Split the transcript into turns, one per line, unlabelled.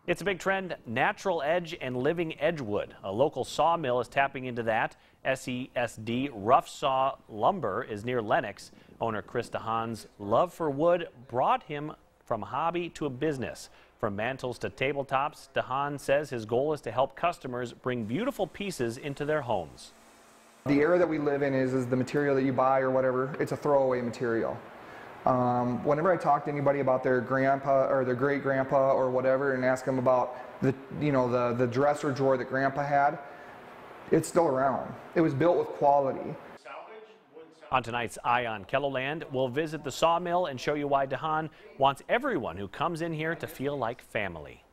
It's a big trend, natural edge and living edge wood. A local sawmill is tapping into that. SESD Rough Saw Lumber is near Lenox. Owner Chris DeHaan's love for wood brought him from hobby to a business. From mantles to tabletops, DeHaan says his goal is to help customers bring beautiful pieces into their homes.
The era that we live in is the material that you buy or whatever, it's a throwaway material. Whenever I talk to anybody about their grandpa or their great grandpa or whatever and ask them about the dresser drawer that grandpa had, it's still around. It was built with quality.
On tonight's Eye on Kelloland, we'll visit the sawmill and show you why DeHaan wants everyone who comes in here to feel like family.